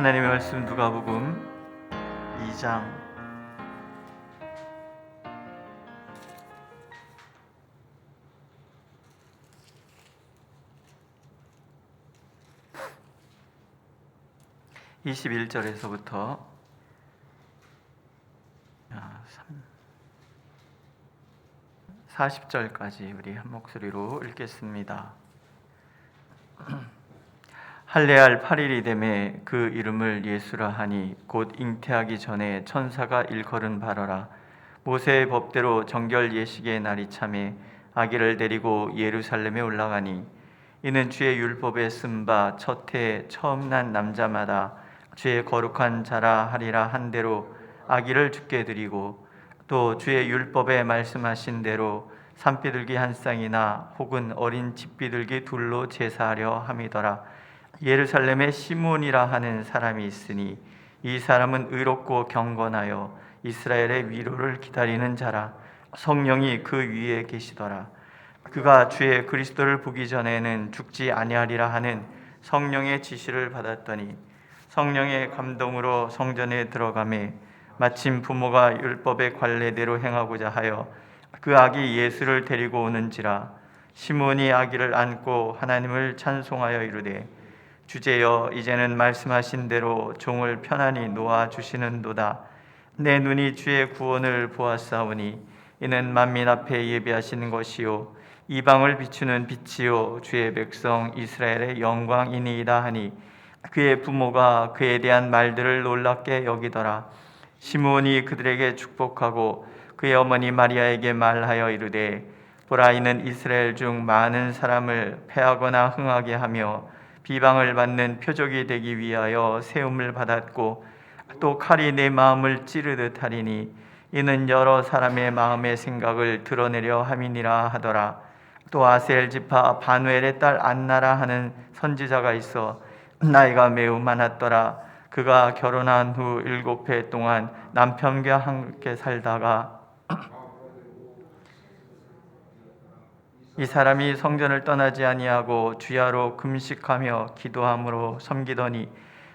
하나님의 말씀 누가복음 2장 21절에서부터 40절까지 우리 한 목소리로 읽겠습니다. 할례할 8일이 되매 그 이름을 예수라 하니 곧 잉태하기 전에 천사가 일컬은 바로라. 모세의 법대로 정결 예식의 날이 참에 아기를 데리고 예루살렘에 올라가니 이는 주의 율법에 쓴 바 첫 해 처음 난 남자마다 주의 거룩한 자라 하리라 한 대로 아기를 죽게 드리고 또 주의 율법에 말씀하신 대로 산비둘기 한 쌍이나 혹은 어린 집비둘기 둘로 제사하려 함이더라. 예루살렘에 시몬이라 하는 사람이 있으니 이 사람은 의롭고 경건하여 이스라엘의 위로를 기다리는 자라. 성령이 그 위에 계시더라. 그가 주의 그리스도를 보기 전에는 죽지 아니하리라 하는 성령의 지시를 받았더니 성령의 감동으로 성전에 들어가매 마침 부모가 율법의 관례대로 행하고자 하여 그 아기 예수를 데리고 오는지라. 시몬이 아기를 안고 하나님을 찬송하여 이르되 주제여 이제는 말씀하신 대로 종을 편안히 놓아 주시는도다. 내 눈이 주의 구원을 보았사오니 이는 만민 앞에 예비하신 것이요 이방을 비추는 빛이요 주의 백성 이스라엘의 영광이니이다 하니 그의 부모가 그에 대한 말들을 놀랍게 여기더라. 시므온이 그들에게 축복하고 그의 어머니 마리아에게 말하여 이르되 보라 이는 이스라엘 중 많은 사람을 패하거나 흥하게 하며 비방을 받는 표적이 되기 위하여 세움을 받았고 또 칼이 내 마음을 찌르듯 하리니 이는 여러 사람의 마음의 생각을 드러내려 함이니라 하더라. 또 아셀 지파 바누엘의 딸 안나라 하는 선지자가 있어 나이가 매우 많았더라. 그가 결혼한 후 7해 동안 남편과 함께 살다가 이 사람이 성전을 떠나지 아니하고 주야로 금식하며 기도함으로 섬기더니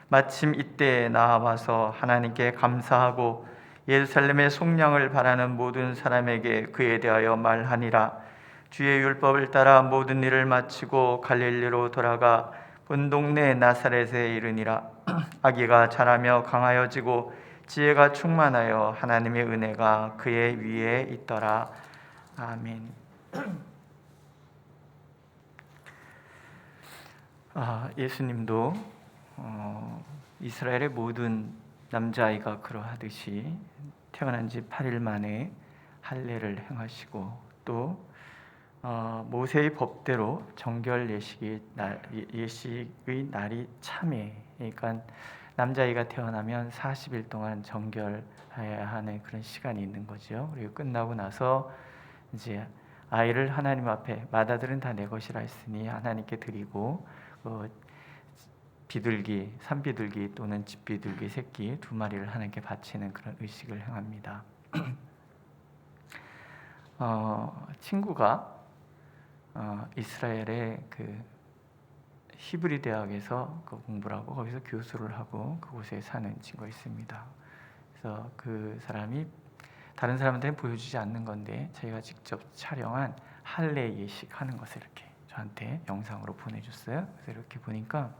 마침 이때에 나와서 하나님께 감사하고 예루살렘의 속량을 바라는 모든 사람에게 그에 대하여 말하니라. 주의 율법을 따라 모든 일을 마치고 갈릴리로 돌아가 본 동네 나사렛에 이르니라. 아기가 자라며 강하여지고 지혜가 충만하여 하나님의 은혜가 그의 위에 있더라. 아멘. 예수님도 이스라엘의 모든 남자아이가 그러하듯이 태어난 지 8일 만에 할례를 행하시고 또 모세의 법대로 정결 예식의 날이 참에, 그러니까 남자아이가 태어나면 40일 동안 정결해야 하는 그런 시간이 있는 거죠. 그리고 끝나고 나서 이제 아이를 하나님 앞에 맏아들은 다 내 것이라 했으니 하나님께 드리고 비둘기, 산비둘기 또는 집비둘기 새끼 2마리를 하나님께 바치는 그런 의식을 행합니다. 친구가 이스라엘의 그 히브리 대학에서 공부를 하고 거기서 교수를 하고 그곳에 사는 친구가 있습니다. 그래서 그 사람이 다른 사람한테는 보여주지 않는 건데 저희가 직접 촬영한 할례 예식하는 것을 이렇게 저한테 영상으로 보내줬어요. 그래서 이렇게 보니까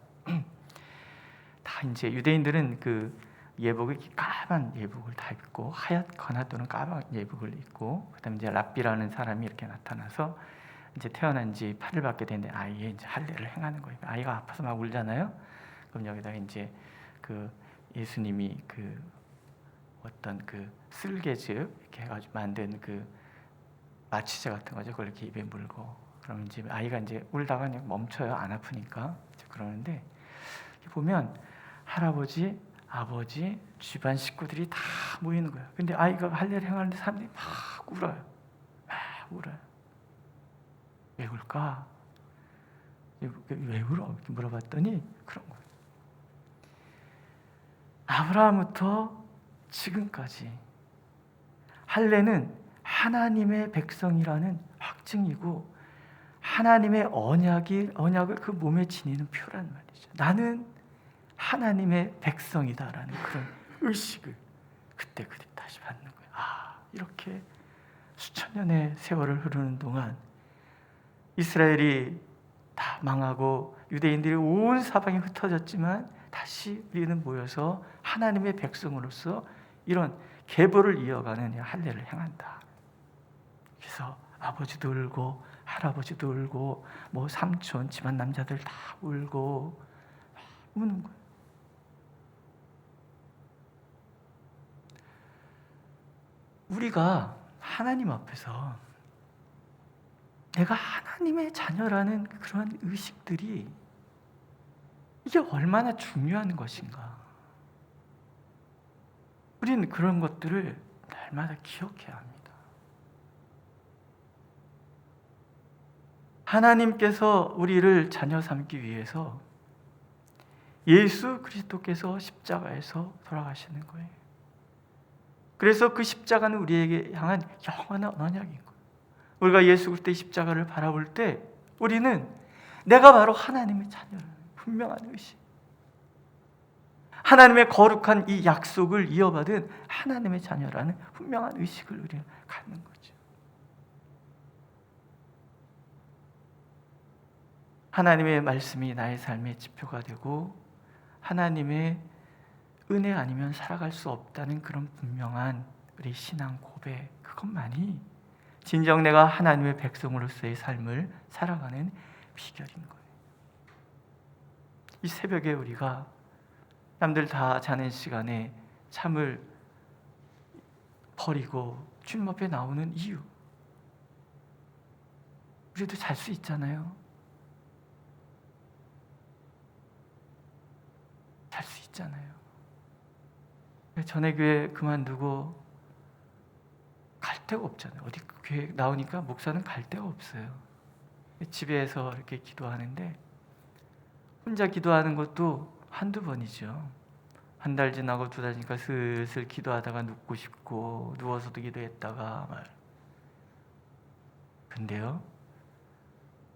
다 이제 유대인들은 그 예복을 까만 예복을 다 입고 하얗거나 또는 까만 예복을 입고 그다음에 이제 랍비라는 사람이 이렇게 나타나서 이제 태어난 지 8일밖에 됐는데 아이의 이제 할례를 행하는 거예요. 아이가 아파서 막 울잖아요. 그럼 여기다가 이제 그 예수님이 그 어떤 그 쓸개즙 이렇게 해가지고 만든 그 마취제 같은 거죠. 그걸 이렇게 입에 물고 그러면 이제 아이가 이제 울다가 그냥 멈춰요. 안 아프니까. 그러는데 보면 할아버지, 아버지, 집안 식구들이 다 모이는 거예요. 근데 아이가 할례를 행하는데 사람들이 막 울어요. 막 울어요. 왜 울까? 왜 울어? 이렇게 물어봤더니 그런 거예요. 아브라함부터 지금까지 할례는 하나님의 백성이라는 확증이고 하나님의 언약을 그 몸에 지니는 표란 말이죠. 나는 하나님의 백성이다라는 그런 의식을 그때 다시 받는 거예요. 이렇게 수천 년의 세월을 흐르는 동안 이스라엘이 다 망하고 유대인들이 온 사방에 흩어졌지만 다시 우리는 모여서 하나님의 백성으로서 이런 계보를 이어가는 할례를 행한다. 그래서 아버지도 울고 할아버지도 울고 뭐 삼촌 집안 남자들 다 울고 우는 거예요. 우리가 하나님 앞에서 내가 하나님의 자녀라는 그런 의식들이 이게 얼마나 중요한 것인가. 우리는 그런 것들을 날마다 기억해야 합니다. 하나님께서 우리를 자녀 삼기 위해서 예수 그리스도께서 십자가에서 돌아가시는 거예요. 그래서 그 십자가는 우리에게 향한 영원한 언약인 거예요. 우리가 예수 그리스도의 십자가를 바라볼 때 우리는 내가 바로 하나님의 자녀라는 분명한 의식, 하나님의 거룩한 이 약속을 이어받은 하나님의 자녀라는 분명한 의식을 우리는 갖는 거죠. 하나님의 말씀이 나의 삶의 지표가 되고 하나님의 은혜 아니면 살아갈 수 없다는 그런 분명한 우리 신앙 고백, 그것만이 진정 내가 하나님의 백성으로서의 삶을 살아가는 비결인 거예요. 이 새벽에 우리가 남들 다 자는 시간에 잠을 버리고 주님 앞에 나오는 이유, 우리도 잘 수 있잖아요. 잘 수 있잖아요. 전에 교회 그만두고 갈 데가 없잖아요. 어디 교회 나오니까 목사는 갈 데가 없어요. 집에서 이렇게 기도하는데 혼자 기도하는 것도 한두 번이죠. 한 달 지나고 두 달 지나니까 슬슬 기도하다가 눕고 싶고 누워서도 기도했다가 근데요,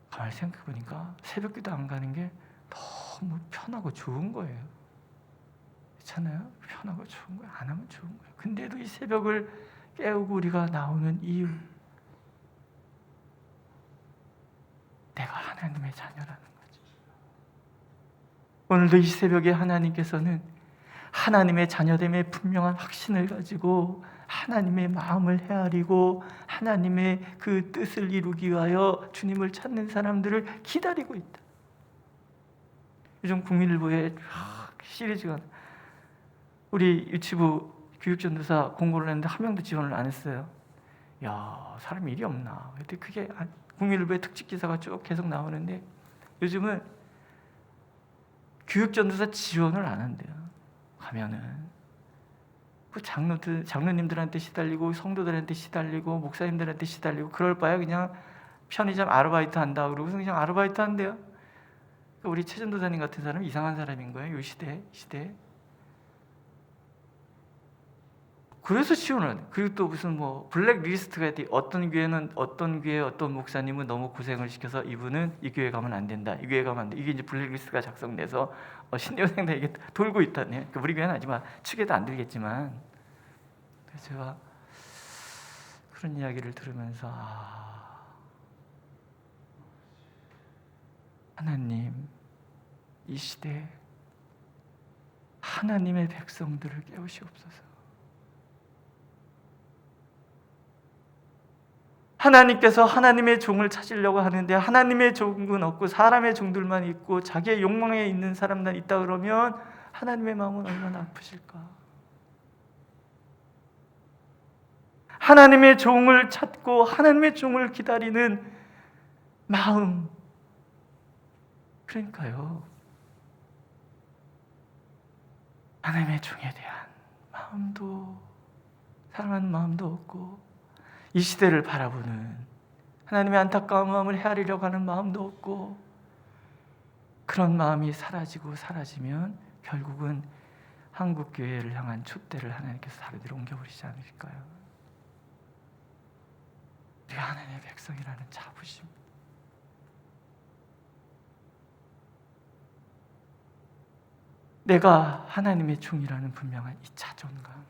가만히 생각해보니까 새벽 기도 안 가는 게 너무 편하고 좋은 거예요. 그렇잖아요? 편하고 좋은 거예요. 안 하면 좋은 거예요. 근데도 이 새벽을 깨우고 우리가 나오는 이유, 내가 하나님의 자녀라는 거죠. 오늘도 이 새벽에 하나님께서는 하나님의 자녀됨의 분명한 확신을 가지고 하나님의 마음을 헤아리고 하나님의 그 뜻을 이루기 위하여 주님을 찾는 사람들을 기다리고 있다. 요즘 국민일보에 시리즈가, 우리 유치부 교육전도사 공고를 했는데 한 명도 지원을 안 했어요. 야, 사람 일이 없나. 근데 그게 국민일보의 특집 기사가 쭉 계속 나오는데 요즘은 교육전도사 지원을 안 한대요. 가면은 그 장로님들한테 시달리고 성도들한테 시달리고 목사님들한테 시달리고 그럴 바에 그냥 편의점 아르바이트 한다 그러고 그냥 아르바이트 한대요. 우리 최전도사님 같은 사람은 이상한 사람인 거예요. 이 시대에. 그래서 지원을. 그리고 또 무슨 블랙리스트가 있대. 어떤 교회는 어떤 목사님은 너무 고생을 시켜서 이분은 이 교회 가면 안 된다. 이 교회 가면 안 돼. 이게 이제 블랙리스트가 작성돼서 신대생들에게 돌고 있다네. 우리 교회는 아니지만 측에도 안 들겠지만. 그래서 제가 그런 이야기를 들으면서 하나님, 이 시대에 하나님의 백성들을 깨우시옵소서. 하나님께서 하나님의 종을 찾으려고 하는데 하나님의 종은 없고 사람의 종들만 있고 자기의 욕망에 있는 사람만 있다 그러면 하나님의 마음은 얼마나 아프실까. 하나님의 종을 찾고 하나님의 종을 기다리는 마음, 그러니까요, 하나님의 종에 대한 마음도, 사랑하는 마음도 없고 이 시대를 바라보는 하나님의 안타까운 마음을 헤아리려고 하는 마음도 없고, 그런 마음이 사라지면 결국은 한국 교회를 향한 촛대를 하나님께서 다른 데로 옮겨버리지 않을까요? 우리가 하나님의 백성이라는 자부심, 내가 하나님의 종이라는 분명한 이 자존감,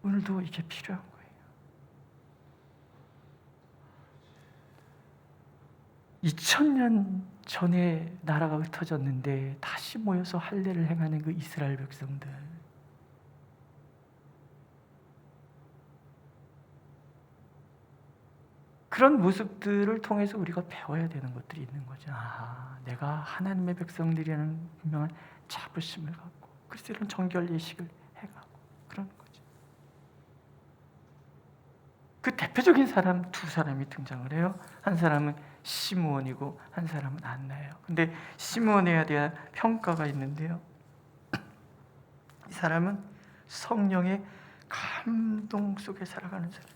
오늘도 이게 필요한 거예요. 2000년 전에 나라가 흩어졌는데 다시 모여서 할례를 행하는 그 이스라엘 백성들, 그런 모습들을 통해서 우리가 배워야 되는 것들이 있는 거죠. 내가 하나님의 백성들이라는 분명한 자부심을 갖고, 그래서 이런 정결 예식을 해가고 그런 거죠. 그 대표적인 사람 두 사람이 등장을 해요. 한 사람은 시므온이고 한 사람은 안나예요. 근데 시므온에 대한 평가가 있는데요, 이 사람은 성령의 감동 속에 살아가는 사람.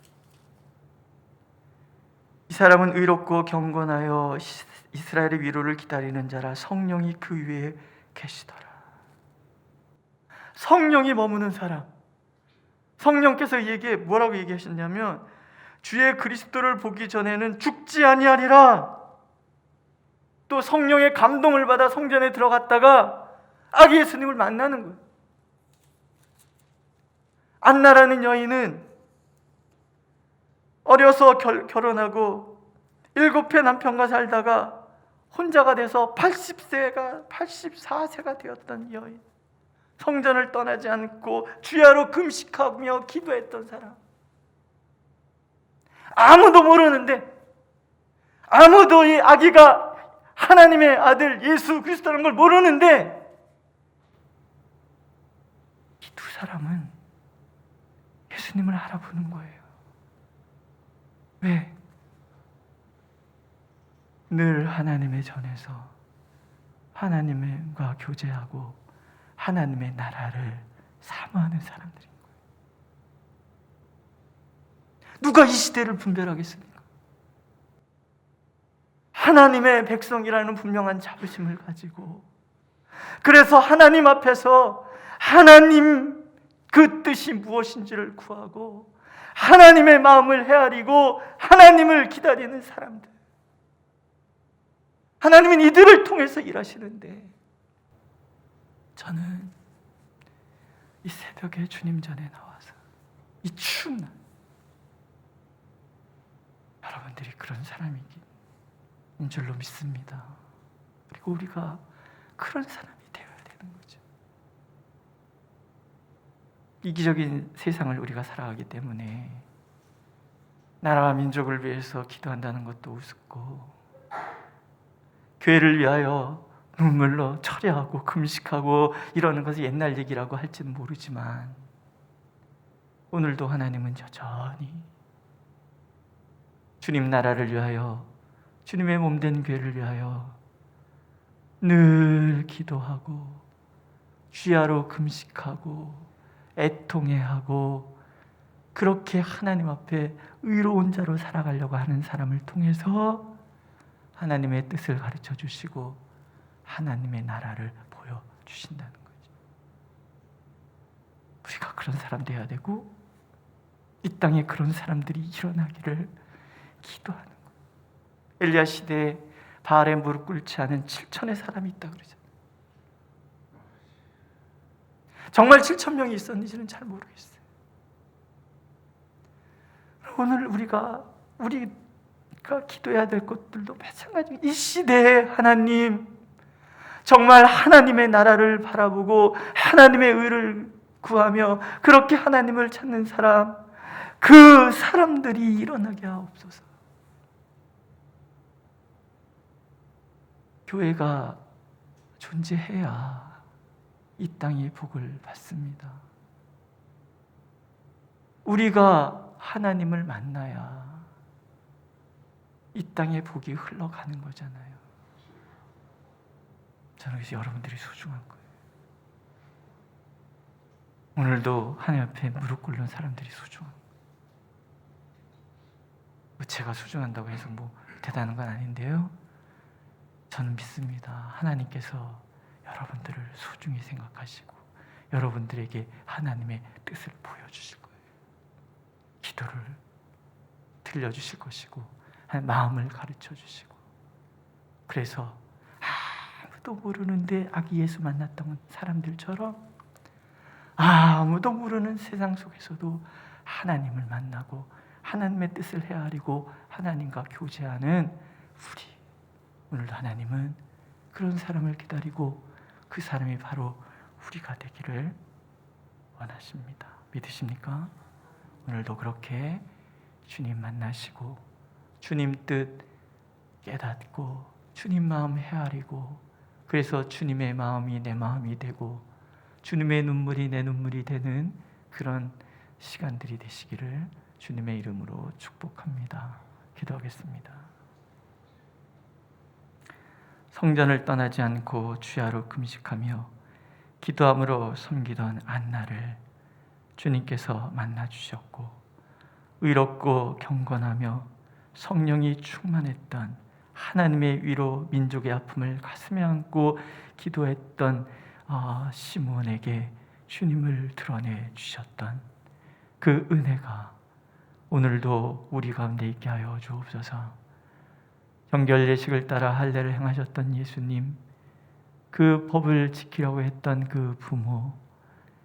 이 사람은 의롭고 경건하여 이스라엘의 위로를 기다리는 자라, 성령이 그 위에 계시더라. 성령이 머무는 사람. 성령께서 이에게 뭐라고 얘기하셨냐면, 주의 그리스도를 보기 전에는 죽지 아니하리라. 또 성령의 감동을 받아 성전에 들어갔다가 아기 예수님을 만나는 거예요. 안나라는 여인은 어려서 결혼하고 7회 남편과 살다가 혼자가 돼서 84세가 되었던 여인, 성전을 떠나지 않고 주야로 금식하며 기도했던 사람. 아무도 모르는데, 아무도 이 아기가 하나님의 아들 예수 그리스도라는 걸 모르는데, 이 두 사람은 예수님을 알아보는 거예요. 왜? 늘 하나님의 전에서 하나님과 교제하고 하나님의 나라를 사모하는 사람들인 거예요. 누가 이 시대를 분별하겠습니까? 하나님의 백성이라는 분명한 자부심을 가지고, 그래서 하나님 앞에서 하나님 그 뜻이 무엇인지를 구하고 하나님의 마음을 헤아리고 하나님을 기다리는 사람들. 하나님은 이들을 통해서 일하시는데, 저는 이 새벽에 주님 전에 나와서 이 추운 날, 여러분들이 그런 사람인 줄로 믿습니다. 그리고 우리가 그런 사람이 되어야 되는 거죠. 이기적인 세상을 우리가 살아가기 때문에 나라와 민족을 위해서 기도한다는 것도 우습고, 교회를 위하여 눈물로 철야하고 금식하고 이러는 것이 옛날 얘기라고 할지는 모르지만, 오늘도 하나님은 여전히 주님 나라를 위하여, 주님의 몸된 교회를 위하여 늘 기도하고 주야로 금식하고 애통해하고, 그렇게 하나님 앞에 의로운 자로 살아가려고 하는 사람을 통해서 하나님의 뜻을 가르쳐 주시고 하나님의 나라를 보여주신다는 거죠. 우리가 그런 사람 되어야 되고, 이 땅에 그런 사람들이 일어나기를 기도하는 거예요. 엘리야 시대에 바알에 무릎 꿇지 않은 7천의 사람이 있다 그러잖아요. 정말 7,000명이 있었는지는 잘 모르겠어요. 오늘 우리가 기도해야 될 것들도 마찬가지입니다. 이 시대에 하나님, 정말 하나님의 나라를 바라보고 하나님의 의를 구하며 그렇게 하나님을 찾는 사람, 그 사람들이 일어나게 하옵소서. 교회가 존재해야 이 땅의 복을 받습니다. 우리가 하나님을 만나야 이 땅의 복이 흘러가는 거잖아요. 저는 그래서 여러분들이 소중한 거예요. 오늘도 하나님 앞에 무릎 꿇는 사람들이 소중한 거예요. 제가 소중한다고 해서 대단한 건 아닌데요, 저는 믿습니다. 하나님께서 여러분들을 소중히 생각하시고 여러분들에게 하나님의 뜻을 보여주실 거예요. 기도를 들려주실 것이고 마음을 가르쳐 주시고, 그래서 아무 아무도 모르는데 아기 예수 만났던 사람들처럼 아무도 모르는 세상 속에서도 하나님을 만나고 하나님의 뜻을 헤아리고 하나님과 교제하는 우리, 오늘도 하나님은 그런 사람을 기다리고 그 사람이 바로 우리가 되기를 원하십니다. 믿으십니까? 오늘도 그렇게 주님 만나시고 주님 뜻 깨닫고 주님 마음 헤아리고, 그래서 주님의 마음이 내 마음이 되고 주님의 눈물이 내 눈물이 되는 그런 시간들이 되시기를 주님의 이름으로 축복합니다. 기도하겠습니다. 성전을 떠나지 않고 주야로 금식하며 기도함으로 섬기던 안나를 주님께서 만나 주셨고, 의롭고 경건하며 성령이 충만했던 하나님의 위로 민족의 아픔을 가슴에 안고 기도했던 시므온에게 주님을 드러내 주셨던 그 은혜가 오늘도 우리 가운데 있게 하여 주옵소서. 정결 예식을 따라 할례를 행하셨던 예수님, 그 법을 지키려고 했던 그 부모,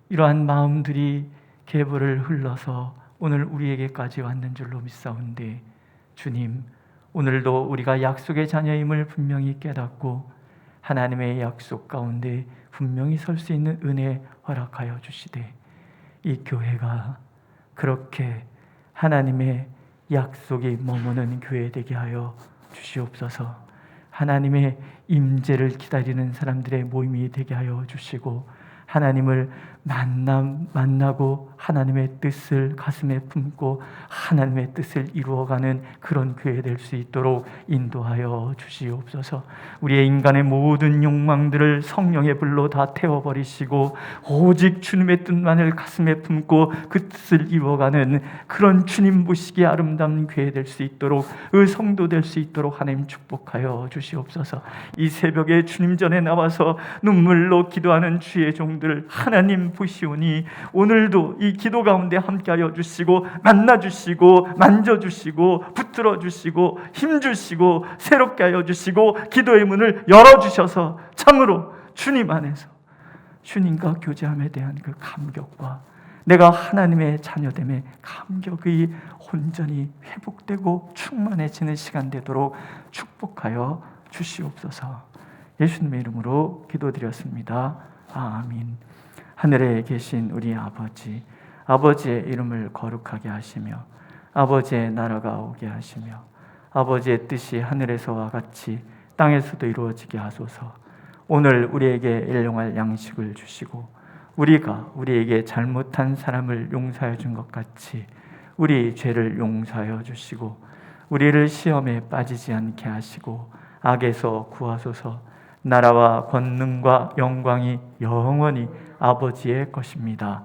이러한 마음들이 계보를 흘러서 오늘 우리에게까지 왔는 줄로 믿사온데, 주님, 오늘도 우리가 약속의 자녀임을 분명히 깨닫고 하나님의 약속 가운데 분명히 설 수 있는 은혜 허락하여 주시되, 이 교회가 그렇게 하나님의 약속이 머무는 교회 되게 하여 주시옵소서. 하나님의 임재를 기다리는 사람들의 모임이 되게 하여 주시고, 하나님을 만나고 하나님의 뜻을 가슴에 품고 하나님의 뜻을 이루어가는 그런 교회 될 수 있도록 인도하여 주시옵소서. 우리의 인간의 모든 욕망들을 성령의 불로 다 태워버리시고 오직 주님의 뜻만을 가슴에 품고 그 뜻을 이루어가는 그런 주님 보시기에 아름다운 교회 될 수 있도록, 그 성도 될 수 있도록 하나님 축복하여 주시옵소서. 이 새벽에 주님 전에 나와서 눈물로 기도하는 주의 종들 하나님 보시오니, 오늘도 이 기도 가운데 함께하여 주시고 만나주시고 만져주시고 붙들어주시고 힘주시고 새롭게 하여 주시고 기도의 문을 열어주셔서 참으로 주님 안에서 주님과 교제함에 대한 그 감격과 내가 하나님의 자녀됨의 감격이 온전히 회복되고 충만해지는 시간 되도록 축복하여 주시옵소서. 예수님의 이름으로 기도드렸습니다. 아멘. 하늘에 계신 우리 아버지, 아버지의 이름을 거룩하게 하시며 아버지의 나라가 오게 하시며 아버지의 뜻이 하늘에서와 같이 땅에서도 이루어지게 하소서. 오늘 우리에게 일용할 양식을 주시고 우리가 우리에게 잘못한 사람을 용서해 준 것 같이 우리 죄를 용서하여 주시고 우리를 시험에 빠지지 않게 하시고 악에서 구하소서. 나라와 권능과 영광이 영원히 아버지의 것입니다.